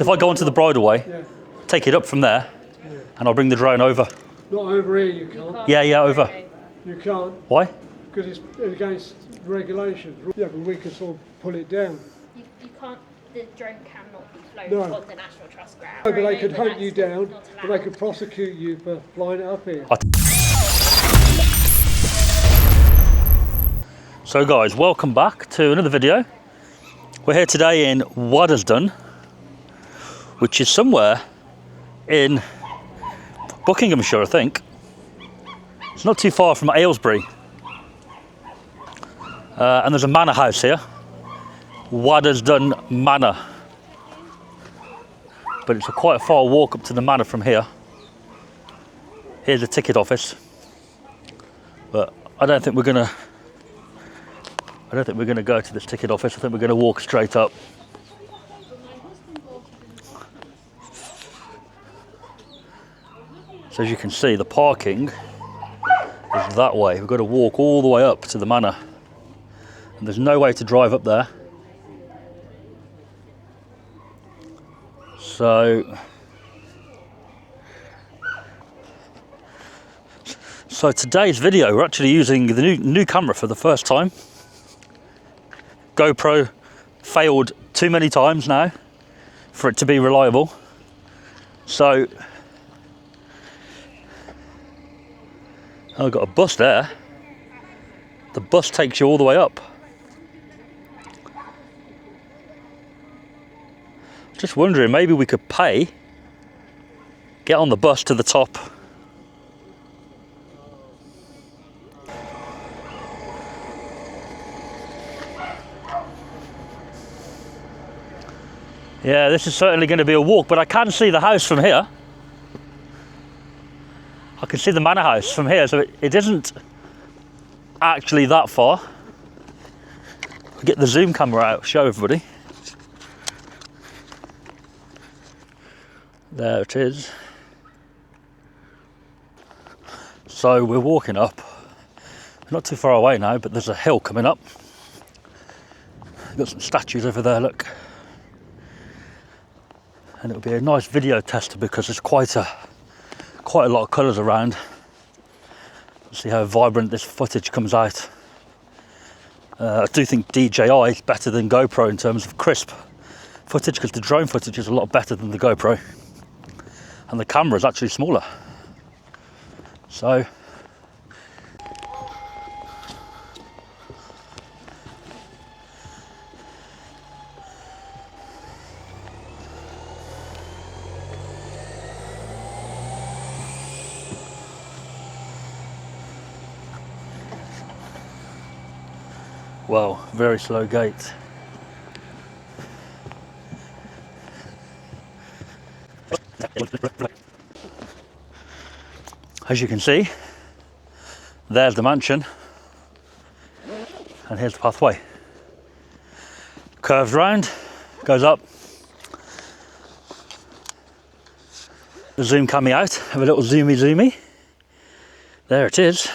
If I go onto the bridleway, take it up from there, and I'll bring the drone over. Not over here, you can't. Yeah, over. You can't. Why? Because it's against regulations. Yeah, but we can sort of pull it down. You can't, the drone cannot be flown on the National Trust ground. No, but they could hunt you down, but they could prosecute you for flying it up here. So guys, welcome back to another video. We're here today in Waddesdon, which is somewhere in Buckinghamshire, I think. It's not too far from Aylesbury. And there's a manor house here, Waddesdon Manor. But it's quite a far walk up to the manor from here. Here's the ticket office. But I don't think we're gonna go to this ticket office. I think we're gonna walk straight up. So as you can see, the parking is that way. We've got to walk all the way up to the manor. And there's no way to drive up there. So today's video, we're actually using the new camera for the first time. GoPro failed too many times now for it to be reliable. So I've got a bus there. The bus takes you all the way up. Just wondering, maybe we could pay, get on the bus to the top. Yeah, this is certainly going to be a walk, but I can see the house from here. I can see the manor house from here, so it isn't actually that far. I'll get the zoom camera out, show everybody. There it is. So we're walking up. We're not too far away now, but there's a hill coming up. Got some statues over there, look. And it'll be a nice video tester because there's quite a lot of colours around. See how vibrant this footage comes out. I do think DJI is better than GoPro in terms of crisp footage, because the drone footage is a lot better than the GoPro. And the camera is actually smaller. So wow, very slow gate. As you can see, there's the mansion, and here's the pathway. Curves round, goes up. The zoom coming out, have a little zoomy. There it is.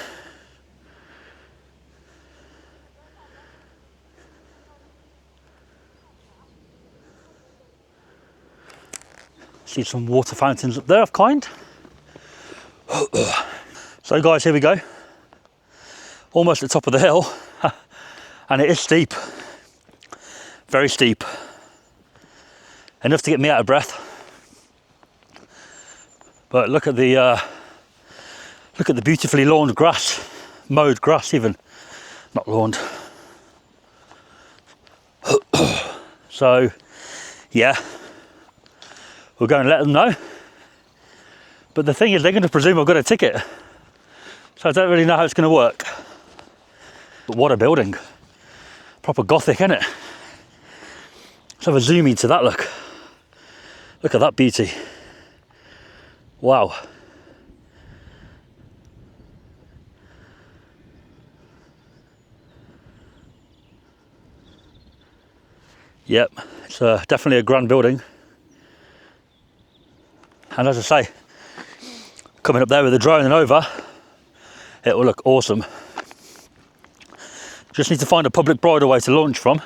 See some water fountains up there of kind. So guys, here we go. Almost at the top of the hill. And it is steep. Very steep. Enough to get me out of breath. But look at the beautifully lawned grass. Mowed grass even. Not lawned. So yeah. We'll go and let them know. But the thing is, they're going to presume I've got a ticket. So I don't really know how it's going to work. But what a building. Proper Gothic, isn't it? Let's have a zoom into that look. Look at that beauty. Wow. Yep, it's definitely a grand building. And as I say, coming up there with the drone and over, it will look awesome. Just need to find a public bridleway to launch from.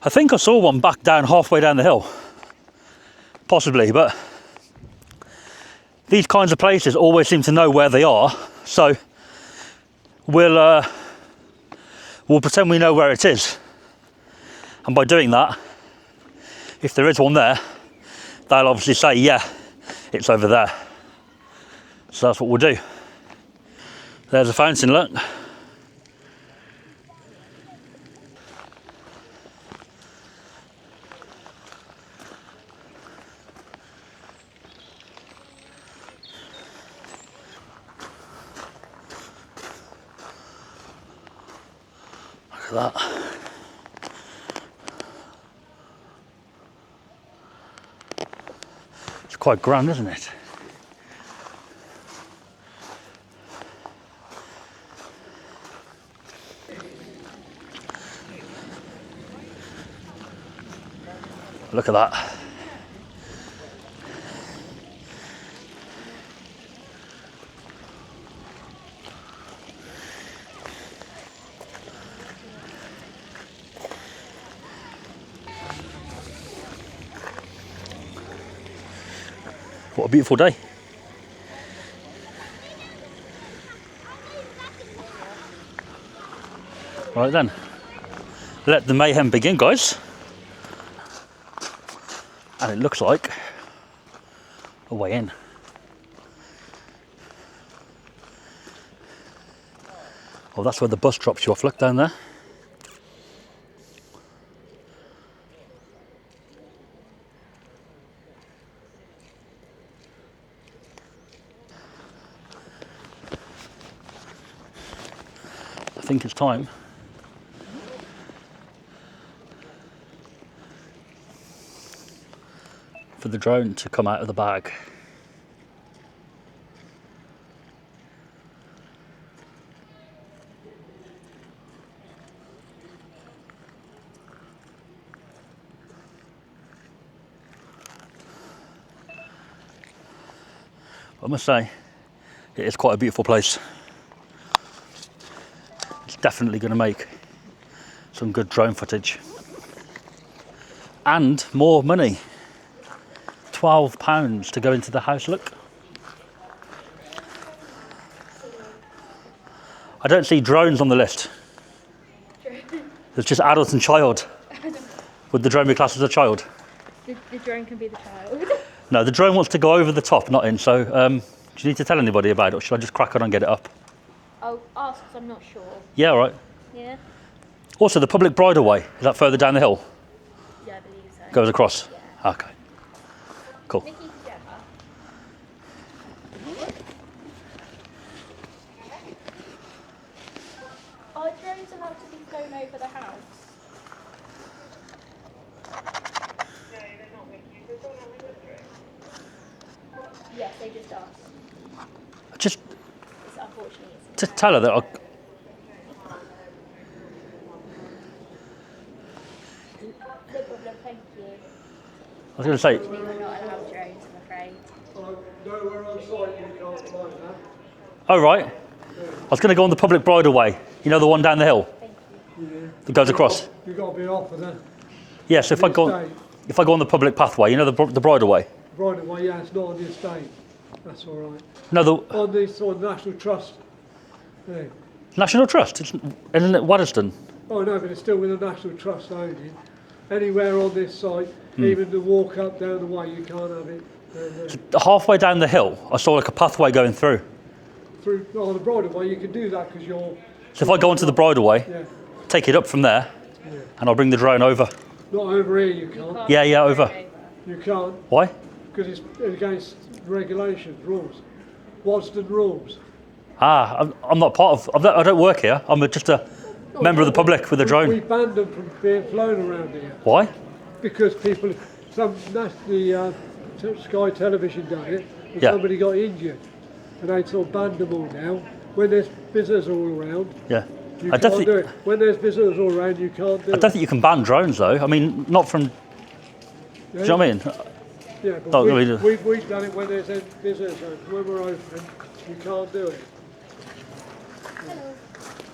I think I saw one back down halfway down the hill. possibly, but these kinds of places always seem to know where they are, so we'll pretend we know where it is, and by doing that, if there is one there, they'll obviously say, yeah, it's over there. So that's what we'll do. There's a fountain, look. Look at that. It's quite grand, isn't it? Look at that. What a beautiful day. Right then, let the mayhem begin, guys. And it looks like a way in. Oh, that's where the bus drops you off. Look down there. I think it's time for the drone to come out of the bag. I must say, it is quite a beautiful place. It's definitely going to make some good drone footage. And more money. £12 to go into the house, look. I don't see drones on the list. There's just adult and child. Would the drone be classed as a child? The drone can be the child. No, the drone wants to go over the top, not in, so do you need to tell anybody about it, or should I just crack on and get it up? I'll ask because I'm not sure. Yeah, all right. Yeah? Also, the public bridleway, is that further down the hill? Yeah, I believe so. Goes across? Yeah. Okay. Cool. Nikki, together. Are drones allowed to be flown over the house? Yes, they just asked. Just It's unfortunately it's to tell her that no problem, thank you. I was going to say, We're not allowed drones, I'm afraid. Nowhere on site you can't fly that. oh right, I was going to go on the public bridleway, you know the one down the hill Thank you. Yeah. that goes across? You've got to be off of that. Yeah, so if I go on the public pathway, you know the bridleway? Right away, yeah, it's not on the estate. That's all right. No, the On the National Trust thing. National Trust, isn't it Waddesdon? Oh no, but it's still with the National Trust owning. Anywhere on this site, even to walk up down the way, you can't have it. Halfway down the hill, I saw like a pathway going through. Through on the bridleway, you can do that because you're. So if I go onto the bridleway, Yeah, take it up from there, yeah. and I'll bring the drone over. Not over here, you can't. Yeah, over. You can't Why? because it's against regulations, rules. Waddesdon rules. Ah, I'm not part of. I don't work here. I'm just a member of the public with a We drone. banned them from being flown around here Why? because people, Sky Television done it, and Yeah. somebody got injured, and they sort of banned them all now. When there's visitors all around, Yeah. you I don't can't think. do it. When there's visitors all around, you can't do I it. don't think you can ban drones though. I mean, not from. Do you know what I mean? Yeah, but Oh, really? we've done it when there's visitors around. When we're open, you can't do it.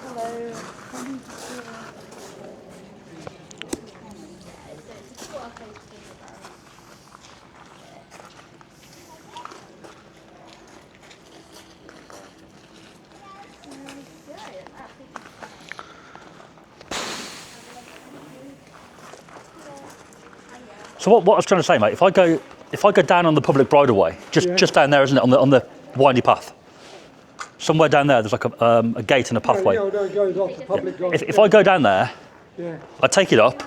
Hello. So what I was trying to say, mate, if I go down on the public bridleway, just down there, isn't it, on the windy path? Somewhere down there, there's like a gate and a pathway. No, it goes off the public drive. If I go down there, I take it up,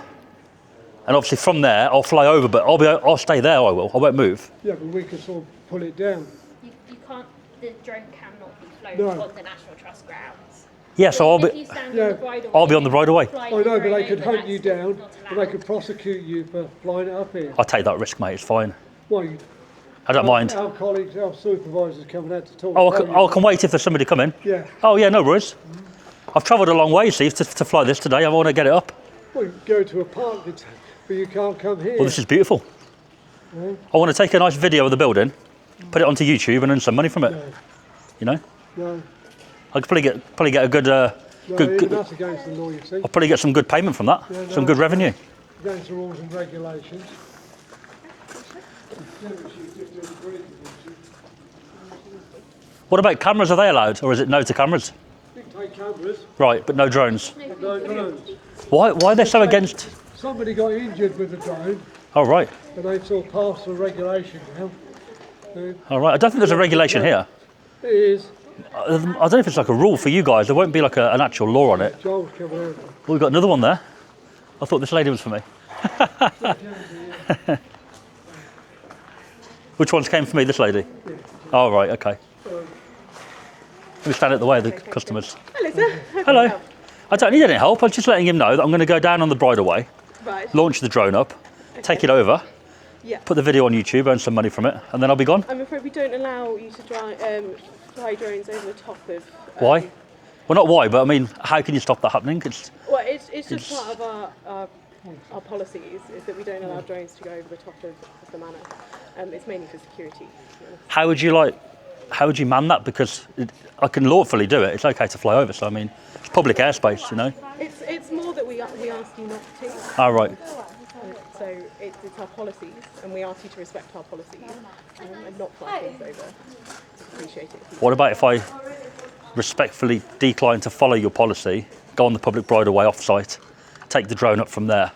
and obviously from there I'll fly over, but I'll stay there. I won't move. Yeah, but we can sort of pull it down. You can't. The drone cannot be flown No. on the National Trust grounds. Yeah, so If you stand on the bridleway, I'll be on the bridleway. fly I the know, but drone they could over, hunt you that's down, not and they allowed. could prosecute you for flying it up here. I'll take that risk, mate. It's fine. Well, I don't mind. Our colleagues, our supervisors coming out to talk. Oh, to you. I can wait if there's somebody coming. Yeah. Oh yeah, no worries. I've travelled a long way, you see, to fly this today. I want to get it up. Well, you go to a park, but you can't come here. Well, this is beautiful. Yeah. I want to take a nice video of the building, put it onto YouTube, and earn some money from it. No. You know, No, I could probably get a good. no, Good- even good- that's against the law, you see. I'll probably get some good payment from that. Yeah, Some no. good revenue. Against the rules and regulations. What about cameras? Are they allowed, or is it no to cameras? You can take cameras, Right, but no drones. but no drones. Why are they so against? Somebody got injured with the drone, Oh right, and they sort of passed the regulation down. all right. I don't think there's a regulation here. It is. I don't know if it's like a rule for you guys. There won't be like an actual law on it. Joel's coming over. Well, we've got another one there. I thought this lady was for me. Which ones came for me? This lady? Oh, right, okay. Let me stand at the way of the customers. Hello, sir. Hello. I don't need any help. I was just letting him know that I'm going to go down on the bridleway, Right. launch the drone up, take it over, Yeah. put the video on YouTube, earn some money from it, and then I'll be gone. I'm afraid we don't allow you to fly drones over the top of. Why? Well, not why, but I mean, how can you stop that happening? Well, it's just part of our policies is that we don't allow drones to go over the top of the manor. It's mainly for security. To be honest. How would you man that? Because I can lawfully do it. It's okay to fly over. So I mean, it's public airspace, you know. It's more that we ask you not to. Oh, right. So it's our policies, and we ask you to respect our policies and not fly things over. Appreciate it. What about if I respectfully decline to follow your policy, go on the public bridleway off-site, take the drone up from there?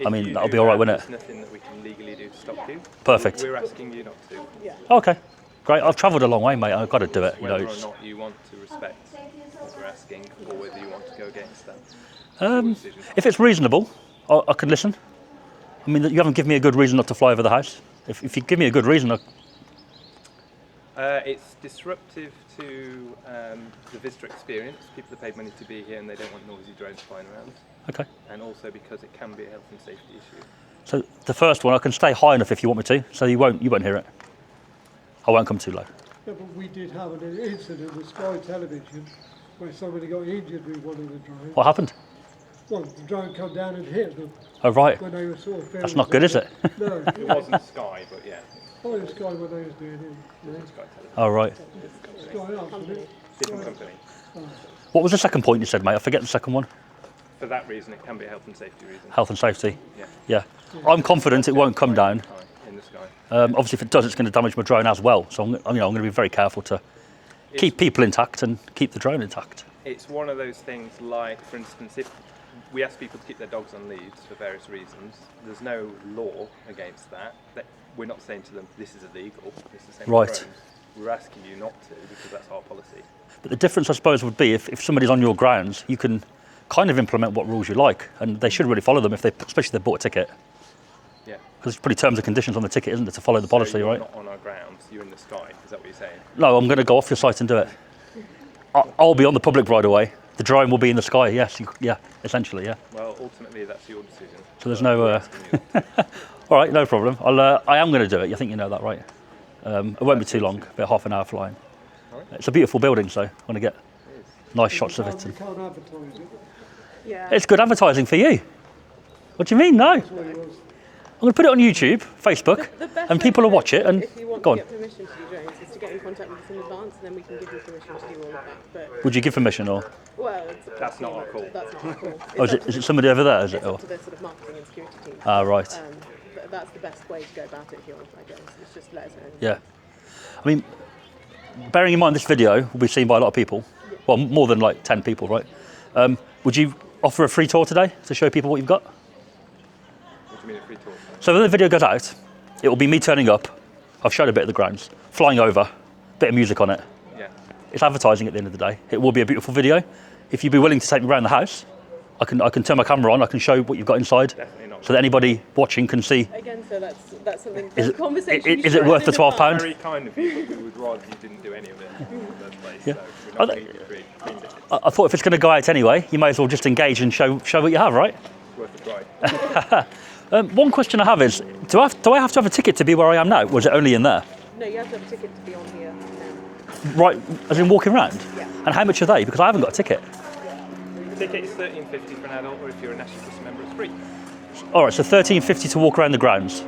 I mean, that'll be all right, wouldn't it? There's nothing that we can legally do to stop you. Perfect. We're asking you not to. Yeah. Okay, great. I've travelled a long way, mate. I've got to do it. You know, Whether or it's, not you want to respect what we're asking, or whether you want to go against that. Decision. if it's reasonable, I can listen. I mean, you haven't given me a good reason not to fly over the house. If you give me a good reason, It's disruptive to the visitor experience. People have paid money to be here and they don't want noisy drones flying around. okay. And also because it can be a health and safety issue. So the first one, I can stay high enough if you want me to, so you won't hear it. I won't come too low. Yeah, but we did have an incident with Sky Television where somebody got injured with one of the drones. What happened? Well, the drone come down and hit them Oh, right. when they were sort of filming. That's not good, is it? No. It wasn't Sky, but yeah. Oh, it was Sky when they was doing it. Yeah. Sky Television. Oh, right. Sky Up, wasn't it? Different company. What was the second point you said, mate? I forget the second one. For that reason, it can be a health and safety reason. Health and safety. Yeah. Yeah. I'm confident it won't come down. In the sky. Obviously, if it does, it's going to damage my drone as well. So I'm going to be very careful to keep people intact and keep the drone intact. It's one of those things like, for instance, if we ask people to keep their dogs on leads for various reasons, there's no law against that. We're not saying to them, this is illegal, it's the same with Right. drones. We're asking you not to because that's our policy. But the difference, I suppose, would be if somebody's on your grounds, you can kind of implement what rules you like, and they should really follow them, especially if they bought a ticket. Yeah. Because it's pretty terms and conditions on the ticket, isn't it, to follow the policy, So you're right? not on our grounds, you're in the sky, is that what you're saying? No, I'm going to go off your site and do it. I'll be on the public bridleway. The drone will be in the sky, yes. Yeah, essentially, yeah. Well, ultimately that's your decision. So there's But no, we're asking you not to. All right, no problem. I am going to do it. I think you know that, right? It won't be too long, about half an hour flying. All right. It's a beautiful building, so I'm going to get nice shots of it. You can't advertise it. Yeah. It's good advertising for you. What do you mean? No. I'm That's what it was. going to put it on YouTube, Facebook, The best and way people to will watch it. And if you want go to on. get permission to do drones, is to get in contact with us in advance, and then we can give you permission to do all of that. But Would you give permission, or well, it's That's not our call. That's not our call. oh, is it somebody over there? Is it? It's Or up to the sort of marketing and security team. ah, right. But that's the best way to go about it if you want to fly drones. It's just let us know. Yeah. I mean, bearing in mind this video will be seen by a lot of people. Well, more than like 10 people, right? Would you offer a free tour today to show people what you've got? What do you mean a free tour? So when the video goes out, it will be me turning up. I've showed a bit of the grounds, flying over, bit of music on it. Yeah. It's advertising at the end of the day. It will be a beautiful video. If you'd be willing to take me around the house, I can turn my camera on. I can show what you've got inside, Definitely not. so that anybody watching can see. Again, so that's something. Is Is it- conversation. is it worth the £12? Very kind of you, but we would rather you didn't do any of it in the first place. Yeah. So we're Oh, not that- going to create tickets. I thought if it's going to go out anyway, you may as well just engage and show what you have, right? It's worth a try. One question I have is, do I have to have a ticket to be where I am now, or is it only in there? No, you have to have a ticket to be on here now. Right, as in walking around? Yeah. And how much are they? Because I haven't got a ticket. The ticket is $13.50 for an adult, or if you're a National Trust member, it's free. All right, so $13.50 to walk around the grounds,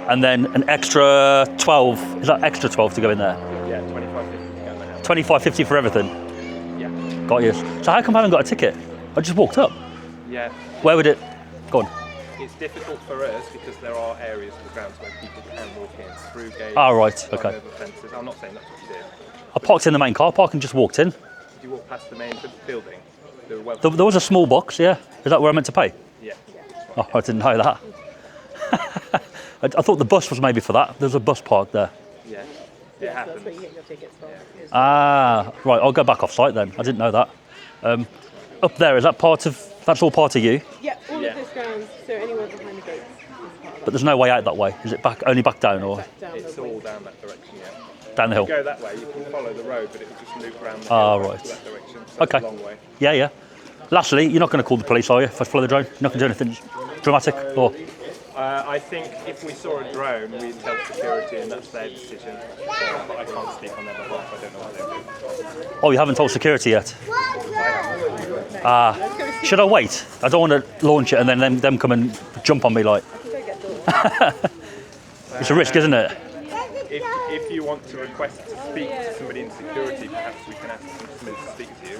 and then an extra 12. Is that extra 12 to go in there? Yeah, $25.50 to go in the house. $25.50 for everything. Yeah. Got you. So how come I haven't got a ticket? I just walked up. Yeah. Where would it? Go on. It's difficult for us because there are areas of the grounds where people can walk in through gates. Ah, right, climb okay. over fences. I'm not saying that's what you did. I parked in the main car park and just walked in. Did you walk past the main building? The welcome. There was a small box, yeah. Is that where I meant to pay? Yeah. Oh, I didn't know that. I thought the bus was maybe for that. There's a bus parked there. Yeah. It Yeah, so that's happens. where you get your tickets from. is- Ah, right. I'll go back off site then. I didn't know that. Up there, is that part of? That's all part of you. Yeah, all Yeah. of this grounds. So anywhere behind the gates is part of But there's no way out that way. Is it only back down or that. Down It's the all wing. down that direction, yeah. down the hill? Go that way, you can follow the road, but it will just loop around the Ah, hill right. to that direction. So Okay. It's a long way. Yeah, yeah. Lastly, you're not going to call the police, are you? If I follow the drone, you're not going to do anything dramatic, or? I think if we saw a drone, we'd tell security, and that's their decision. But I can't speak on their behalf. I don't know what they're doing. Oh, you haven't told security yet. Should I wait? I don't want to launch it and then them come and jump on me like. You go get doors. It's a risk, isn't it? If you want to request to speak to somebody in security, perhaps we can ask somebody to speak to you.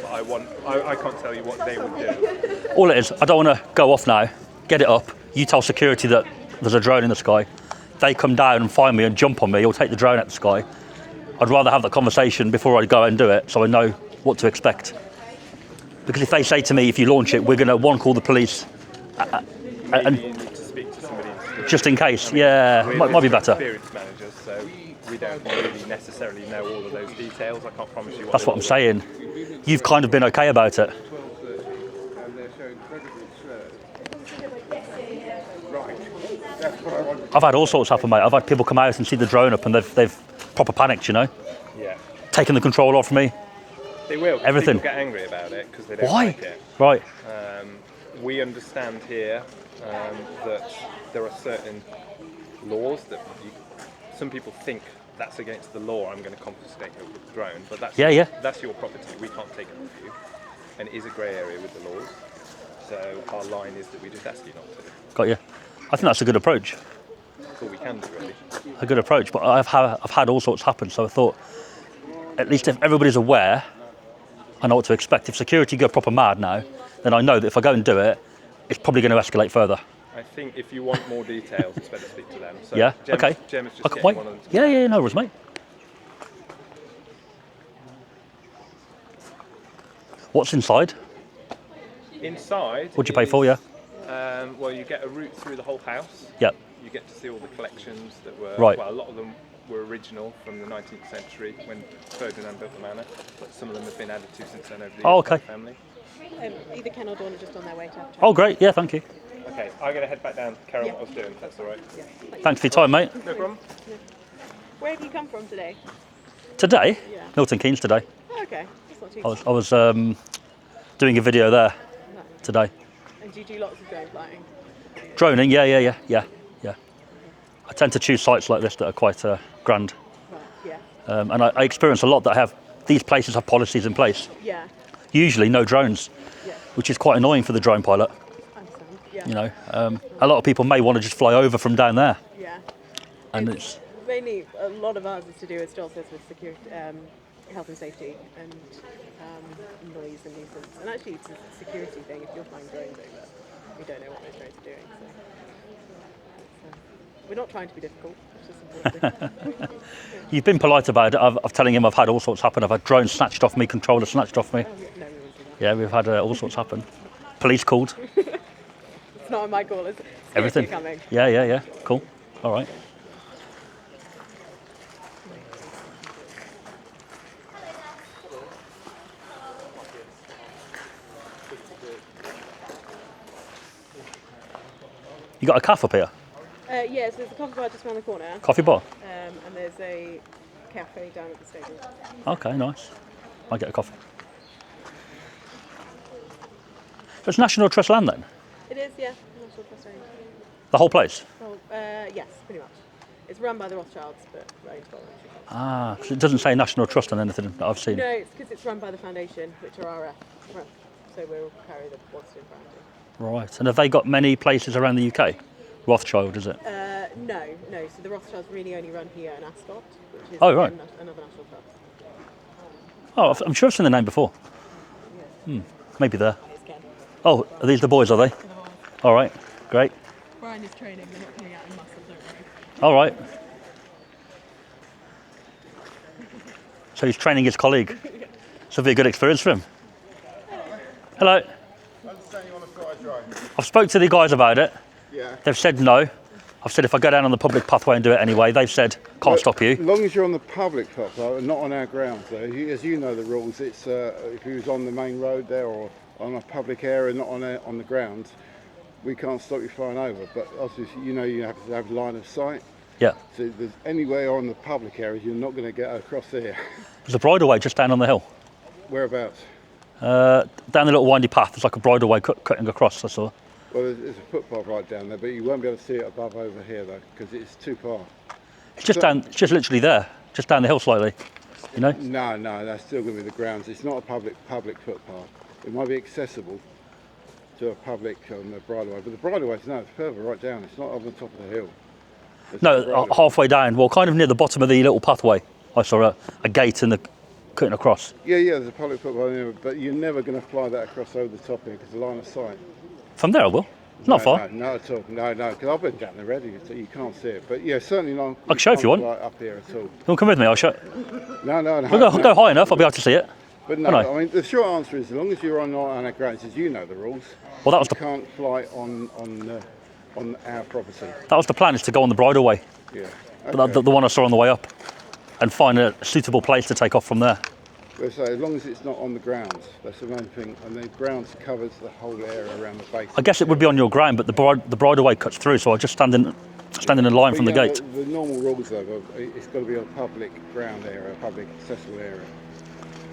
But I can't tell you what they would do. All it is, I don't want to go off now, get it up. You tell security that there's a drone in the sky. They come down and find me and jump on me or take the drone out the sky. I'd rather have that conversation before I go out and do it, so I know what to expect. Because if they say to me, if you launch it, we're going to, call the police. Maybe you need to speak to somebody in security. Just in case, yeah, We're might be better. experienced managers, so we don't really necessarily know all of those details. I can't promise you what That's they what I'm will saying. You've kind of been okay about it. I've had all sorts happen, mate. I've had people come out and see the drone up and they've proper panicked, you know, do. Yeah. taken the control off me. They will. 'cause Everything. People get angry about it because they don't Why? like it. Right. We understand here that there are certain laws that some people think that's against the law. I'm going to confiscate your drone, but that's Yeah. that's your property. We can't take it off you, and it is a grey area with the laws. So our line is that we just ask you not to. Got you. I think that's a good approach. That's all we can do, really. A good approach. But I've had all sorts happen, so I thought at least if everybody's aware, I know what to expect. If security go proper mad now, then I know that if I go and do it, it's probably going to escalate further. I think if you want more details, it's better to speak to them. So Yeah. Gemma's, Okay. Gemma's I just can getting wait. one of them. To Yeah. No worries, mate. What's inside? Inside. What'd you pay for? Yeah. Well, you get a route through the whole house. Yep. You get to see all the collections that were, Right. well, a lot of them were original from the 19th century when Ferdinand built the manor, but some of them have been added to since then over the years Oh, by okay. the family. Either Ken or Dawn are just on their way to have a chat. Oh, great. Yeah, thank you. Okay, I'm going to head back down, carry on Yeah. what I was doing, if that's all right. Yeah. Thanks for your time, mate. No problem. Where have you come from today? Today, Yeah. Milton Keynes today. Oh, okay, that's not too I was doing a video there No. today. And do you do lots of drone flying? Droning, yeah. I tend to choose sites like this that are quite grand. Right, yeah. And I experience a lot that these places have policies in place. Yeah, Usually no drones, yeah, which is quite annoying for the drone pilot. I understand. Yeah. You know, a lot of people may want to just fly over from down there, Yeah. and it's Mainly, a lot of ours is to do, as Joel says, with security, health and safety and noise and nuisance. And actually, it's a security thing. If you're flying drones over, we don't know what those drones are doing. So we're not trying to be difficult. It's just important. you've been polite about it. I've telling him I've had all sorts happen. I've had drones snatched off me, controllers snatched off me. No, we won't do that. Yeah, we've had all sorts happen. Police called. not on my call. It's Everything. coming. Yeah. Cool. All right. You got a cafe up here? Yeah, so there's a coffee bar just around the corner, Coffee bar? and there's a cafe down at the stadium. Okay, nice. I'll get a coffee. So it's National Trust land then? It is, yeah. National Trust owned. The whole place? Well, yes, pretty much. It's run by the Rothschilds, but owned by the Rothschilds. Ah, so it doesn't say National Trust on anything that I've seen? No, it's because it's run by the foundation, which are RF. So we'll carry the Waddesdon brand. Right. And have they got many places around the UK? Rothschild, is it? No. So the Rothschilds really only run here in Ascot, which is Oh, right. another national trust. Oh, I'm sure I've seen the name before. Maybe there. It's Ken. Oh, are these the boys, are they? All right, great. Brian is training, they're not coming out in muscle, don't worry. All right. So he's training his colleague. This will be a good experience for him. Hello. I understand you want to start a drive. I've spoke to the guys about it. Yeah. They've said no. I've said if I go down on the public pathway and do it anyway, they've said can't stop As you. long as you're on the public pathway, not on our grounds though. As you know the rules, it's if you was on the main road there or on a public area, not on the grounds, we can't stop you flying over. But obviously, you know you have to have line of sight. Yeah. So if there's anywhere on the public areas, you're not going to get across there. There's a bridleway just down on the hill. Whereabouts? Down the little windy path, there's like a bridleway cutting across, I saw. Well, there's a footpath right down there, but you won't be able to see it above over here though, because it's too far. It's just down, it's just literally there, just down the hill slightly, you know? No, that's still going to be the grounds. It's not a public footpath. It might be accessible to a public on the bridleway, but the bridleway's no, it's further right down. It's not on the top of the hill. It's the No, bridleway. halfway down, well, kind of near the bottom of the little pathway. I saw a gate and the cutting across. Yeah, there's a public footpath there, but you're never going to fly that across over the top here because the line of sight. From there I will. It's not far. No, not at all. No, because I've been down there already, so you can't see it. But yeah, certainly not. I can show if you want. Fly up here at all. You want to come with me? I'll show. No. We'll go high enough, I'll be able to see it. But no, Won't I? I mean, the short answer is as long as you're on our grounds, as you know the rules, Well, that was you the can't fly on our property. plan, is to go on the bridleway, Yeah. the one I saw on the way up, and find a suitable place to take off from there. So as long as it's not on the grounds, that's the main thing. And the grounds covers the whole area around the base. I guess it would be on your ground, but the bridleway cuts through, so I just stand in line from the gate. The normal rules though, it's got to be a public ground area, a public accessible area.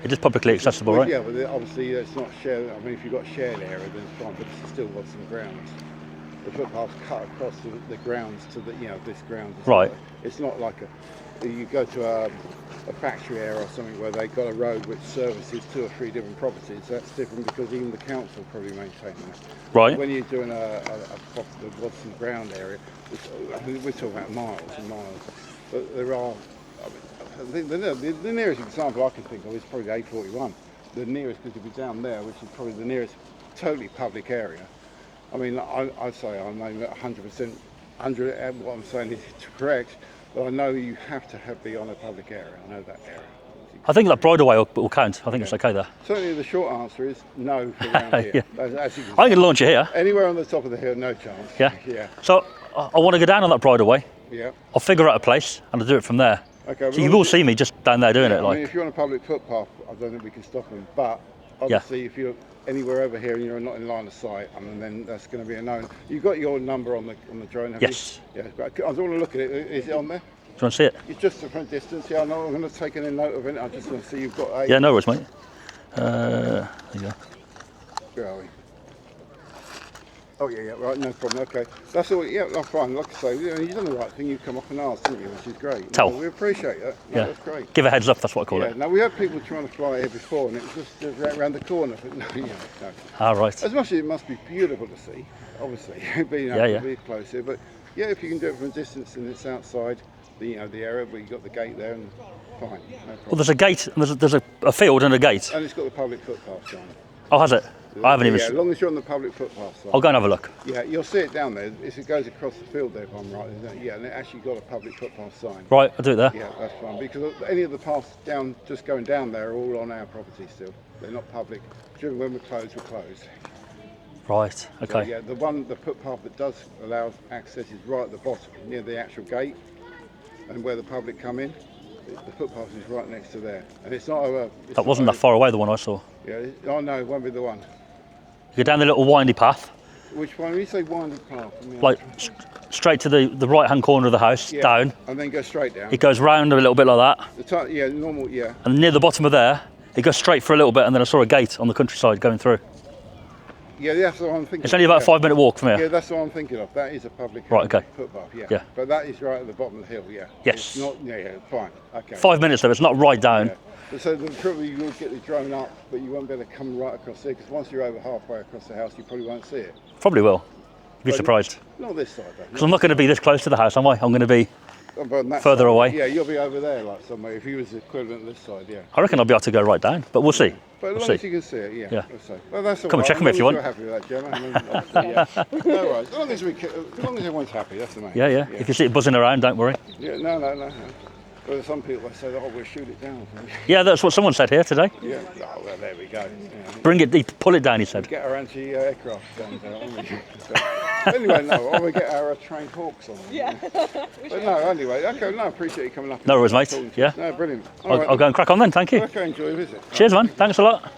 It is publicly accessible, Well, right? yeah, but obviously it's not shared. I mean, if you've got shared area, then it's fine, but it's still got some grounds. The footpaths cut across the grounds to this ground. Right. It's not like you go to a factory area or something where they've got a road which services 2 or 3 different properties. That's different because even the council probably maintain that. Right. When you're doing the Waddesdon ground area, we're talking about miles and miles. But there are, I think the nearest example I can think of is probably A41. The nearest could be down there, which is probably the nearest totally public area. I mean, I'd say I'm not 100%, what I'm saying is correct, but I know you have to be on a public area. I know that area. I think that bridleway will count. I think it's okay there. Certainly the short answer is no for around here. Yeah. As you can I can launch it here. Anywhere on the top of the hill, no chance. Yeah. Yeah. So I want to go down on that bridleway. Yeah. I'll figure out a place and I'll do it from there. Okay. So you will see me just down there doing it. I mean, Like, if you're on a public footpath, I don't think we can stop them. But obviously, if you're anywhere over here and you're not in line of sight, I mean, then that's going to be a no. You've got your number on the drone, have Yes. you? Yeah. I don't want to look at it. Is it on there? do you want to see it? It's just from a distance. Yeah. I'm not going to take any note of it. I just want to see you've got a. Yeah, no worries, mate. There you go. Where are we? Oh yeah, right, no problem. Okay, that's all. Yeah, that's fine. Like I say, you've done the right thing. You come up and asked, didn't you? Which is great. Tell. We appreciate that. Yeah. That's great. Give a heads up, that's what I call Yeah. it. Now we had people trying to fly here before, and it was just around the corner. But no. Ah, right. As much as it must be beautiful to see, obviously, being able to be close here. But yeah, if you can do it from a distance and it's outside the area, but you've got the gate there, and fine, no problem. Well, there's a gate, and there's a field and a gate. And it's got the public footpath sign. Oh, has it? I haven't even. Yeah, as long as you're on the public footpath sign. I'll go and have a look. Yeah, you'll see it down there. It goes across the field there, if I'm right. Isn't it? Yeah, and it actually got a public footpath sign. Right, I'll do it there. Yeah, that's fine. Because any of the paths down, just going down there, are all on our property still. They're not public. When we're closed, we're closed. Right. So, Okay. yeah, the footpath that does allow access is right at the bottom, near the actual gate, and where the public come in. The footpath is right next to there, and it's not a. It's That not wasn't a, that far away. The one I saw. Yeah. Oh no, it won't be the one. You go down the little windy path, Which one? When you say winding path, I mean, like straight to the right-hand corner of the house, yeah, down. and then go straight down. It goes round a little bit like that, Yeah, normal. Yeah. and near the bottom of there, it goes straight for a little bit, and then I saw a gate on the countryside going through. Yeah, that's what I'm thinking. It's only about a 5-minute walk from Yeah, here. that's what I'm thinking of. That is a public Right, okay. footpath. Yeah. Yeah. But that is right at the bottom of the hill. Yeah. Yes. It's not. Yeah. Fine. Okay. 5 minutes though. It's not right down. Yeah. But so the trouble, you will get the drone up, but you won't be able to come right across there because once you're over halfway across the house, you probably won't see it. Probably will. You'd be But surprised. Not this side though. Because I'm not going to be this close to the house, am I? I'm going to be. But on that further side, away. Yeah, you'll be over there like somewhere. If you was the equivalent this side, yeah. I reckon I'll be able to go right down, but we'll see. But as We'll long as see. you can see it, yeah. Yeah. We'll see. Well, that's all Come and right. check 'em if you want. You're happy with that, Gemma. I mean, obviously, yeah. No worries. As long as everyone's happy, that's the main. Yeah, yeah. If you see it buzzing around, don't worry. Yeah. No. Well, some people say, "Oh, we'll shoot it down." Yeah, that's what someone said here today. Yeah. Oh, well, there we go. Yeah. Bring it, pull it down, he said. Get our anti-aircraft guns out, won't we? So, anyway, no, or we get our trained hawks on. Yeah. But no, anyway, okay, no, I appreciate you coming up. No worries, and mate. talking to Yeah. us. No, brilliant. All right, I'll go and crack on then, thank you. Okay, enjoy your visit. Cheers, man. Thanks a lot.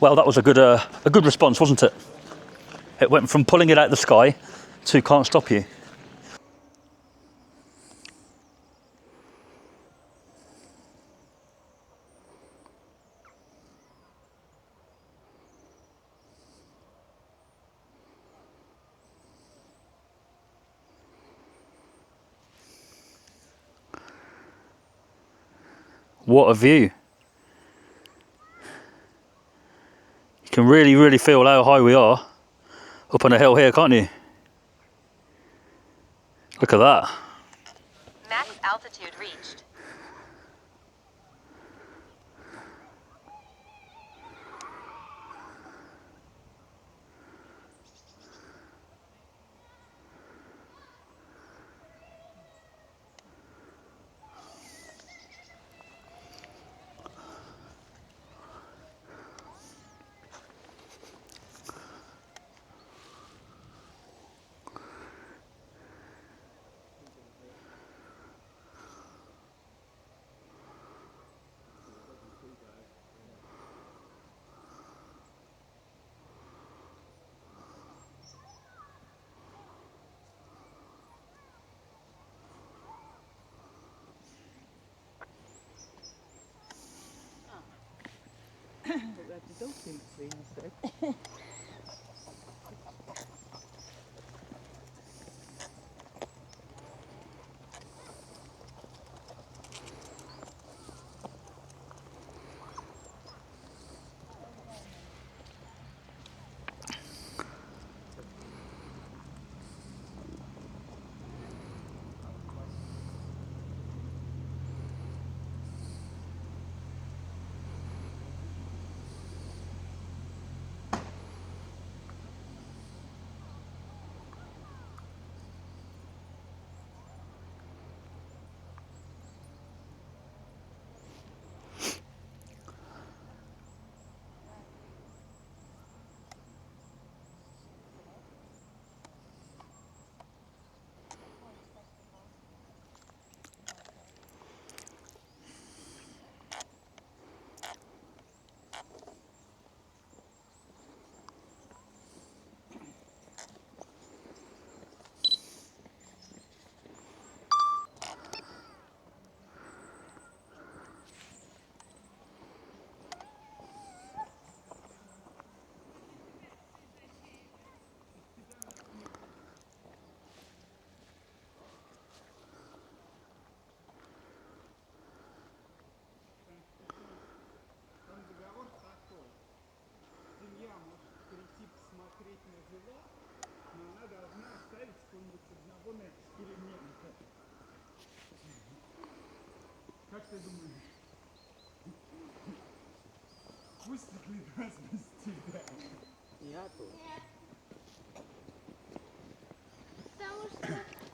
Well, that was a good response, wasn't it? It went from pulling it out of the sky to can't stop you. What a view. You can really feel how high we are up on a hill here, can't you? Look at that. Max altitude reached. Потому что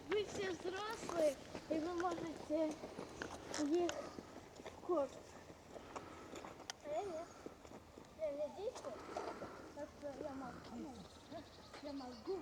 вы всі взрослі, і ви можете їх купити. Я не дійсно, так що я можу. Я можу.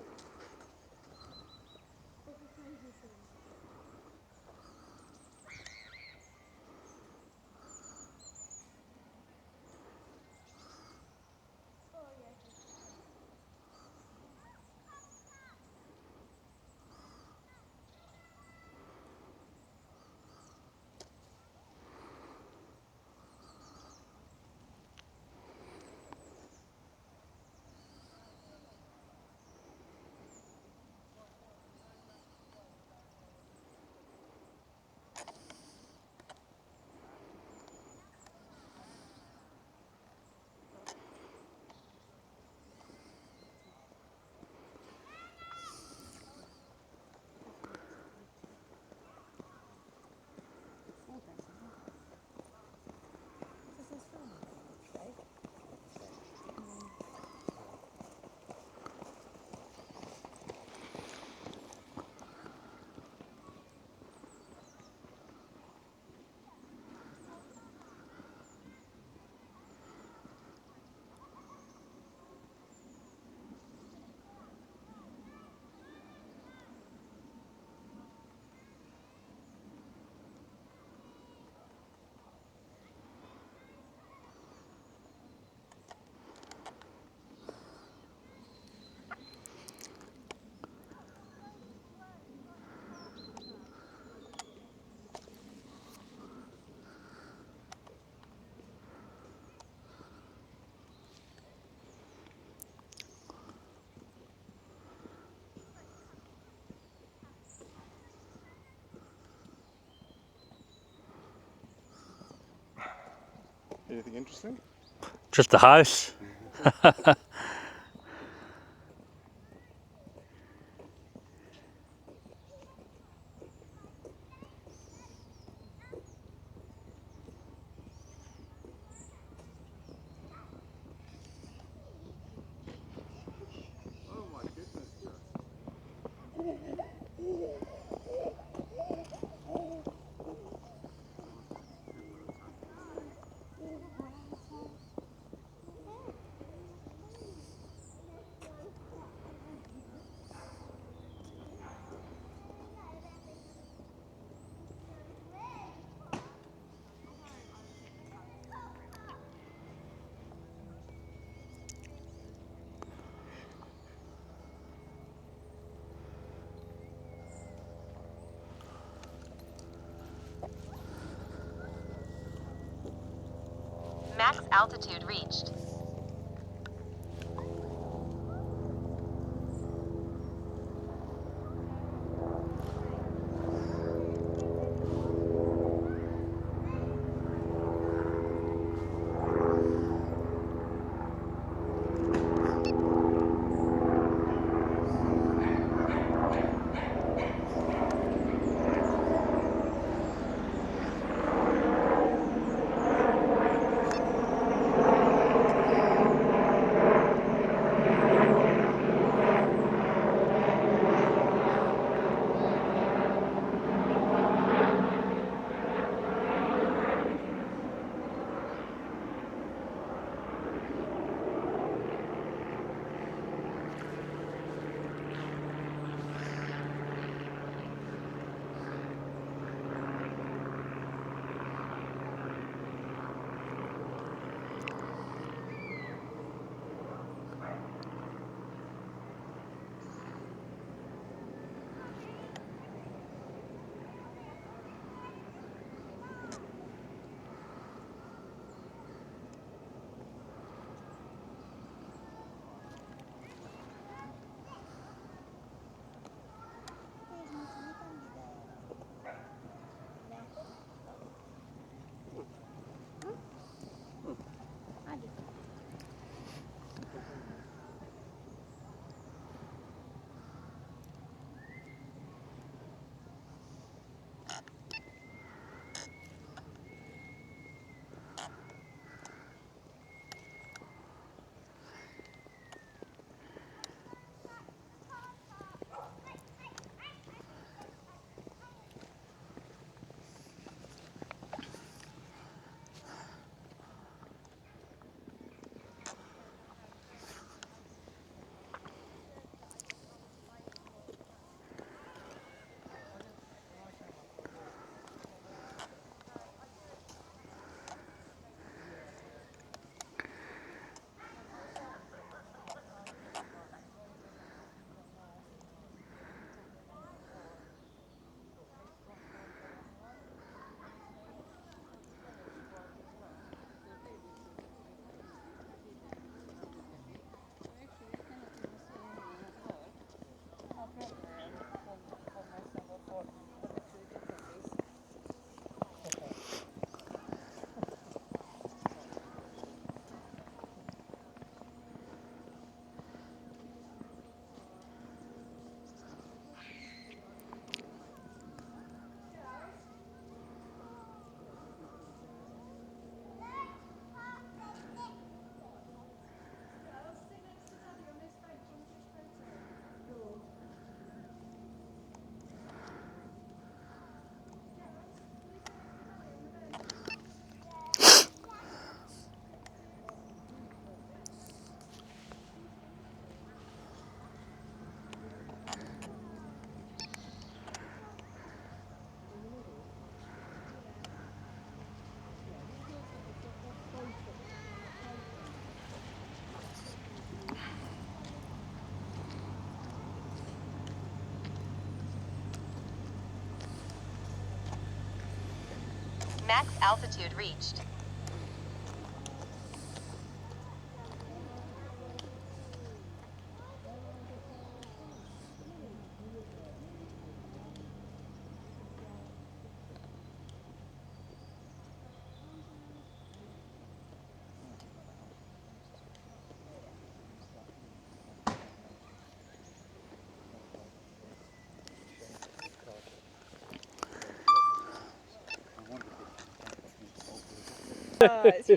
Anything interesting? Just the house. Oh my goodness. Max altitude reached. Max altitude reached.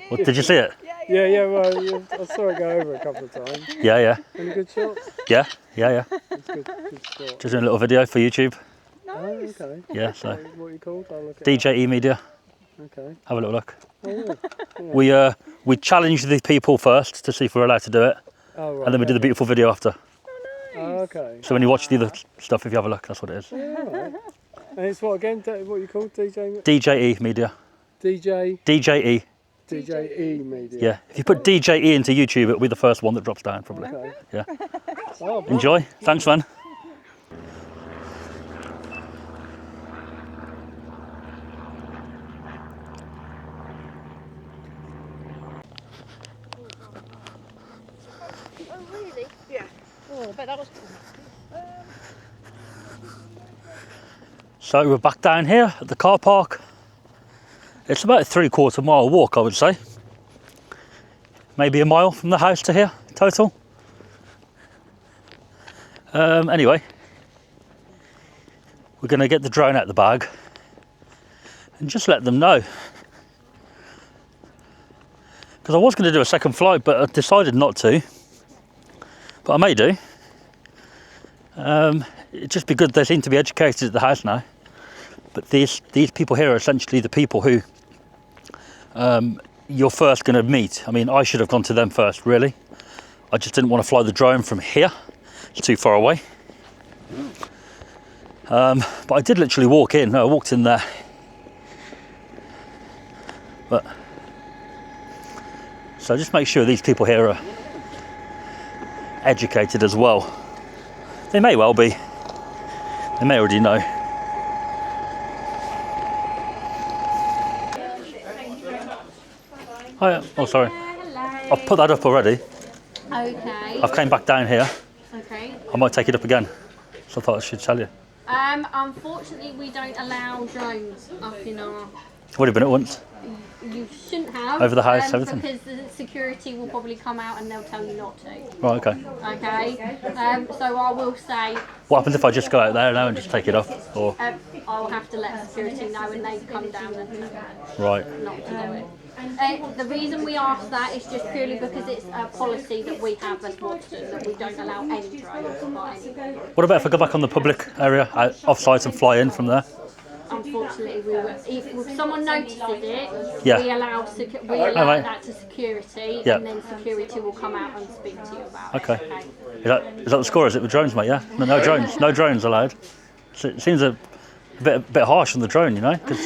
What, did you see it? Yeah, well, I saw it go over a couple of times. Yeah, yeah, Any good shot? yeah, yeah, yeah. It's good shot. Just doing a little video for YouTube. Oh, okay. Yeah, so What are you called? I'll look at DJE Media. Okay. Have a little look. Oh, yeah. We challenged the people first to see if we're allowed to do it, Oh, right. and then we did the beautiful video after. Oh, okay. So when you watch the other stuff, if you have a look, that's what it is. Yeah, all right. And it's what again? What are you called? DJ? DJE Media. DJ? DJE. DJE Media. Yeah. If you put DJE into YouTube, it'll be the first one that drops down, probably. Okay. Yeah. Oh, Enjoy. Thanks, man. Oh, really? Yeah. Oh, but that was So we're back down here at the car park. It's about a 3/4 mile walk, I would say. Maybe a mile from the house to here, total. Anyway, we're going to get the drone out of the bag and just let them know. Because I was going to do a second flight, but I decided not to. But I may do. It'd just be good, they seem to be educated at the house now. But these people here are essentially the people who you're first going to meet. I mean, I should have gone to them first, really. I just didn't want to fly the drone from here. It's too far away. But I did literally walk in. I walked in there. But so just make sure these people here are educated as well. They may well be. They may already know. Hiya. Oh, sorry. Hello. I've put that up already. Okay. I've came back down here. Okay. I might take it up again. So I thought I should tell you. Unfortunately, we don't allow drones up in our. I've already been at once. You shouldn't have. Over the house, everything. Because the security will probably come out and they'll tell you not to. Right, okay. Okay. So I will say. What happens if I just go out there now and just take it off? Or I'll have to let security know and they come down and right. not to do it. The reason we ask that is just purely because it's a policy that we have as Waddesdon that we don't allow any drones by anyone. What about if I go back on the public area, off-site, and fly in from there? Unfortunately, we will. If someone notices it, Yeah. we allow right. that to security, Yeah. and then security will come out and speak to you about Okay. it. Is that the score? Is it with drones, mate? Yeah. No drones. No drones allowed. So it seems a bit harsh on the drone, you know? 'Cause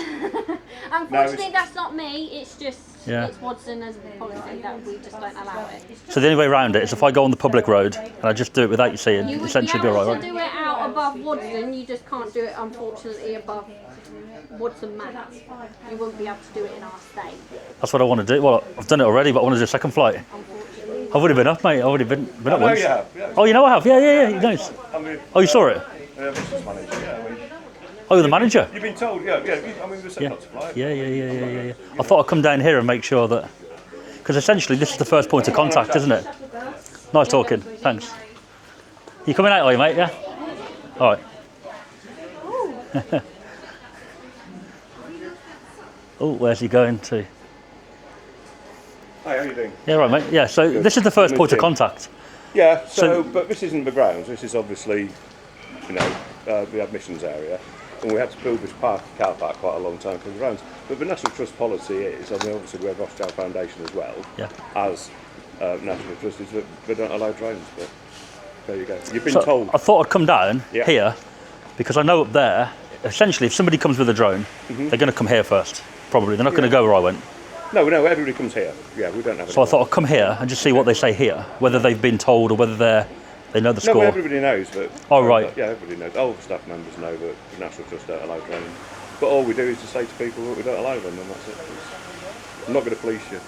Unfortunately, that's not me. It's just Yeah. it's Waddesdon as a policy that we just don't allow it. so the only way around it is if I go on the public road and I just do it without you seeing, You would essentially be be able alright, to right? do it out above Waddesdon. You just can't do it, unfortunately, above Waddesdon Manor. You wouldn't be able to do it in our state. That's what I want to do. Well, I've done it already, but I want to do a second flight. Unfortunately. I've already been up, mate. I've already been up once. Yeah. Oh, you know I have. Yeah. Nice. Oh, you saw it? Business manager, yeah. Oh, you're the manager. You've been told, yeah. I mean, we're set Yeah. not to fly. Yeah. I thought I'd come down here and make sure that, because essentially this is the first point of contact, isn't it? Nice talking. Thanks. You coming out, are you, mate? Yeah. All right. Oh, where's he going to? Hi, how are you doing? Yeah, right, mate. Yeah. So this is the first point of contact. Yeah, So- but this isn't the grounds. This is obviously, the admissions area. And we had to build this car park quite a long time for the grounds. But the National Trust policy is, I mean, obviously we have Rothschild Foundation as well, Yeah. as National Trust, is that they don't allow drones. But there you go. You've been So told. I thought I'd come down Yeah. here because I know up there, essentially, if somebody comes with a drone, they're going to come here first. Probably. They're not going to go where I went. No, everybody comes here. Yeah, we don't have. So I thought I'd come here and just see what they say here, whether they've been told or whether they know the No, score. everybody knows that. Oh, right. Yeah, everybody knows. All the staff members know that the National Trust don't allow drones. But all we do is just say to people that we don't allow them, and that's it. I'm not going to police you.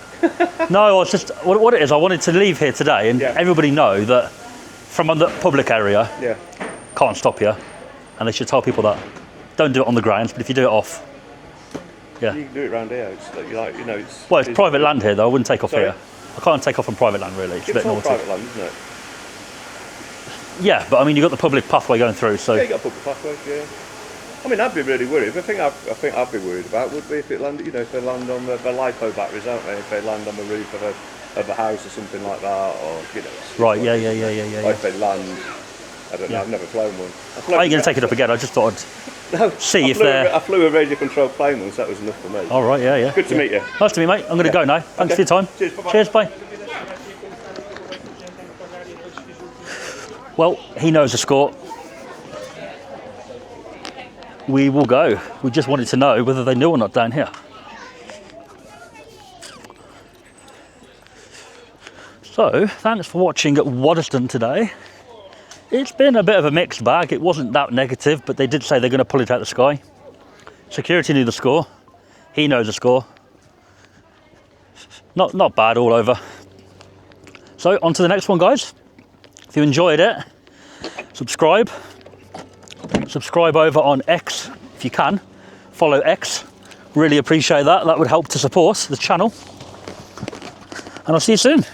No, it's just what it is. I wanted to leave here today and everybody know that from the public area, can't stop you, and they should tell people that. Don't do it on the grounds, but if you do it off, You can do it around here. It's like, you know, it's... Well, it's private land here, though. I wouldn't take off here. I can't take off on private land, really. It's a bit all naughty. private land, isn't it? Yeah, but I mean, you've got the public pathway going through, so... Yeah, you've got a public pathway, yeah. I mean, I'd be really worried. The thing I think I'd be worried about would be if it landed, you know, if they land on the LiPo batteries, aren't they? If they land on the roof of a house or something like that, or, you know... Right, yeah. Like if they land... I don't know, I've never flown one. I ain't going to take it up again. I just thought I'd see if they're... I flew a radio-controlled plane once, that was enough for me. All right, yeah. Good to meet you. Nice to meet you, mate. I'm going to go now. Thanks for your time. Cheers, bye-bye. Cheers, bye. Well, he knows the score. We will go. We just wanted to know whether they knew or not down here. So, thanks for watching at Waddesdon today. It's been a bit of a mixed bag. It wasn't that negative, but they did say they're going to pull it out the sky. Security knew the score. He knows the score. Not bad all over. So, on to the next one, guys. If you enjoyed it, subscribe. Subscribe over on X if you can. Follow X. Really appreciate that. That would help to support the channel. And I'll see you soon.